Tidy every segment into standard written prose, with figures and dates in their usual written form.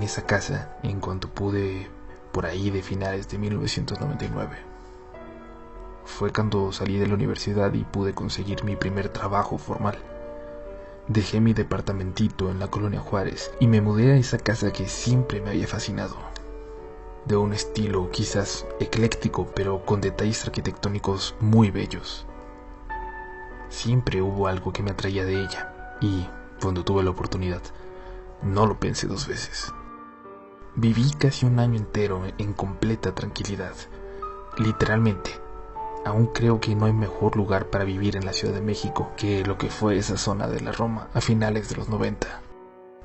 en esa casa en cuanto pude, por ahí de finales de 1999. Fue cuando salí de la universidad y pude conseguir mi primer trabajo formal. Dejé mi departamentito en la colonia Juárez y me mudé a esa casa que siempre me había fascinado. De un estilo quizás ecléctico, pero con detalles arquitectónicos muy bellos. Siempre hubo algo que me atraía de ella y, cuando tuve la oportunidad, no lo pensé dos veces. Viví casi un año entero en completa tranquilidad. Literalmente, aún creo que no hay mejor lugar para vivir en la Ciudad de México que lo que fue esa zona de la Roma a finales de los 90.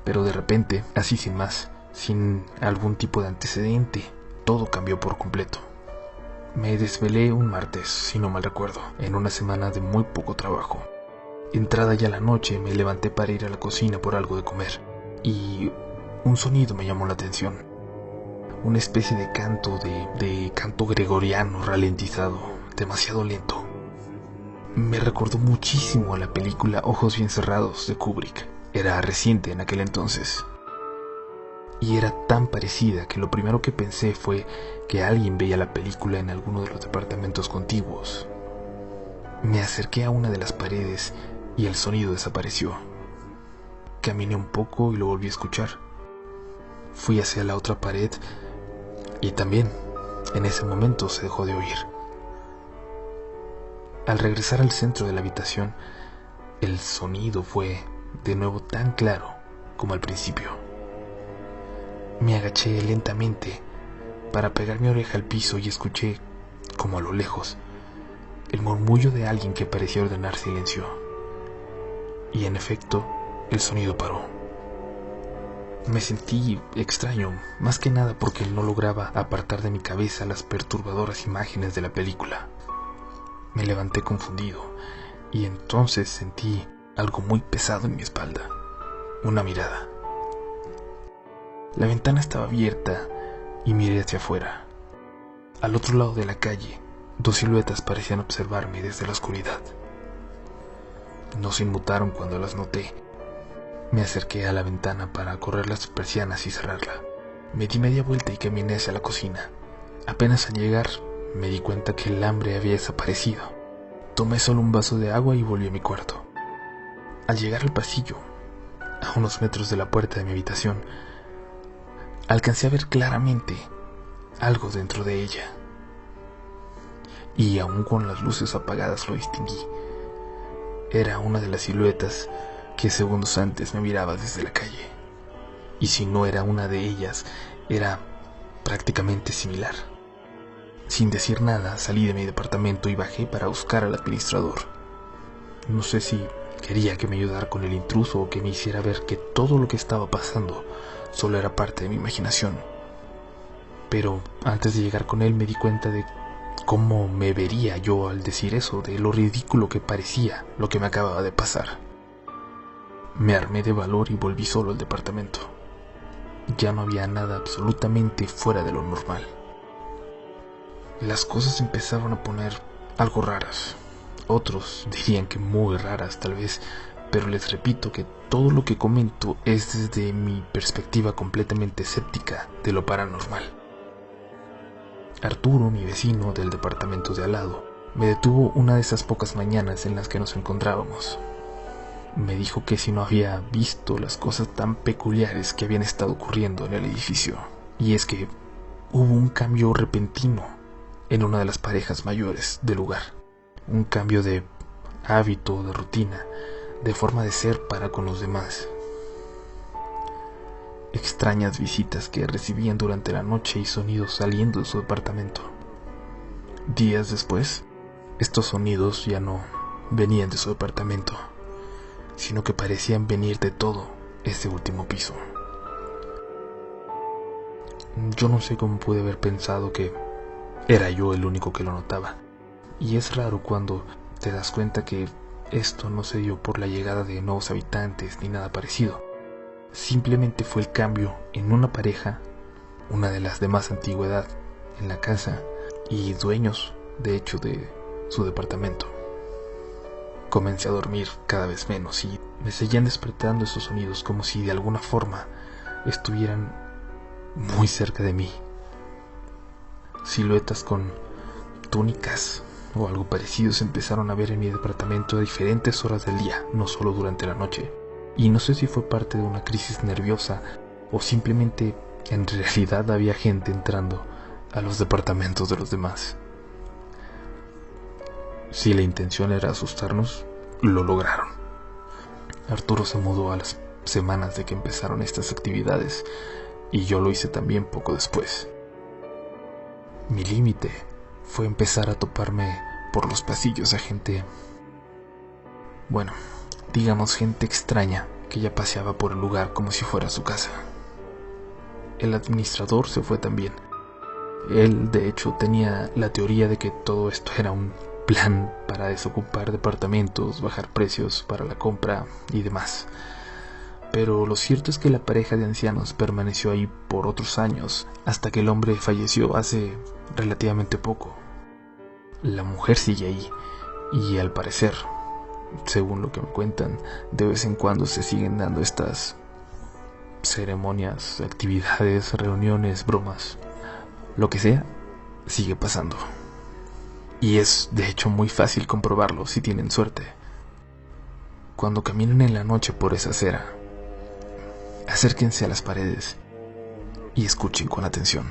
Pero de repente, así sin más, sin algún tipo de antecedente, todo cambió por completo. Me desvelé un martes, si no mal recuerdo, en una semana de muy poco trabajo. Entrada ya la noche, me levanté para ir a la cocina por algo de comer, y un sonido me llamó la atención. Una especie de canto gregoriano ralentizado, demasiado lento. Me recordó muchísimo a la película Ojos bien cerrados de Kubrick. Era reciente en aquel entonces. Y era tan parecida que lo primero que pensé fue que alguien veía la película en alguno de los departamentos contiguos. Me acerqué a una de las paredes y el sonido desapareció. Caminé un poco y lo volví a escuchar. Fui hacia la otra pared y también, en ese momento, se dejó de oír. Al regresar al centro de la habitación, el sonido fue de nuevo tan claro como al principio. Me agaché lentamente para pegar mi oreja al piso y escuché, como a lo lejos, el murmullo de alguien que parecía ordenar silencio. Y en efecto, el sonido paró. Me sentí extraño, más que nada porque no lograba apartar de mi cabeza las perturbadoras imágenes de la película. Me levanté confundido y entonces sentí algo muy pesado en mi espalda. Una mirada. La ventana estaba abierta y miré hacia afuera. Al otro lado de la calle, dos siluetas parecían observarme desde la oscuridad. No se inmutaron cuando las noté. Me acerqué a la ventana para correr las persianas y cerrarla. Me di media vuelta y caminé hacia la cocina. Apenas al llegar, me di cuenta que el hambre había desaparecido. Tomé solo un vaso de agua y volví a mi cuarto. Al llegar al pasillo, a unos metros de la puerta de mi habitación, alcancé a ver claramente algo dentro de ella. Y aún con las luces apagadas lo distinguí. Era una de las siluetas que segundos antes me miraba desde la calle. Y si no era una de ellas, era prácticamente similar. Sin decir nada, salí de mi departamento y bajé para buscar al administrador. No sé si quería que me ayudara con el intruso o que me hiciera ver que todo lo que estaba pasando solo era parte de mi imaginación. Pero antes de llegar con él me di cuenta de cómo me vería yo al decir eso, de lo ridículo que parecía lo que me acababa de pasar. Me armé de valor y volví solo al departamento. Ya no había nada absolutamente fuera de lo normal. Las cosas empezaron a poner algo raras. Otros dirían que muy raras tal vez, pero les repito que todo lo que comento es desde mi perspectiva completamente escéptica de lo paranormal. Arturo, mi vecino del departamento de al lado, me detuvo una de esas pocas mañanas en las que nos encontrábamos. Me dijo que si no había visto las cosas tan peculiares que habían estado ocurriendo en el edificio. Y es que hubo un cambio repentino en una de las parejas mayores del lugar. Un cambio de hábito, de rutina, de forma de ser para con los demás. Extrañas visitas que recibían durante la noche y sonidos saliendo de su departamento. Días después, estos sonidos ya no venían de su departamento, sino que parecían venir de todo este último piso. Yo no sé cómo pude haber pensado que era yo el único que lo notaba. Y es raro cuando te das cuenta que esto no se dio por la llegada de nuevos habitantes ni nada parecido. Simplemente fue el cambio en una pareja, una de las de más antigüedad en la casa y dueños, de hecho, de su departamento. Comencé a dormir cada vez menos y me seguían despertando esos sonidos como si de alguna forma estuvieran muy cerca de mí. Siluetas con túnicas o algo parecido se empezaron a ver en mi departamento a diferentes horas del día, no solo durante la noche. Y no sé si fue parte de una crisis nerviosa o simplemente en realidad había gente entrando a los departamentos de los demás. Si la intención era asustarnos, lo lograron. Arturo se mudó a las semanas de que empezaron estas actividades y yo lo hice también poco después. Mi límite fue empezar a toparme por los pasillos a gente, bueno, digamos gente extraña que ya paseaba por el lugar como si fuera su casa. El administrador se fue también. Él, de hecho, tenía la teoría de que todo esto era un plan para desocupar departamentos, bajar precios para la compra y demás. Pero lo cierto es que la pareja de ancianos permaneció ahí por otros años, hasta que el hombre falleció hace relativamente poco. La mujer sigue ahí, y al parecer, según lo que me cuentan, de vez en cuando se siguen dando estas ceremonias, actividades, reuniones, bromas. Lo que sea, sigue pasando. Y es de hecho muy fácil comprobarlo si tienen suerte. Cuando caminen en la noche por esa acera, acérquense a las paredes y escuchen con atención.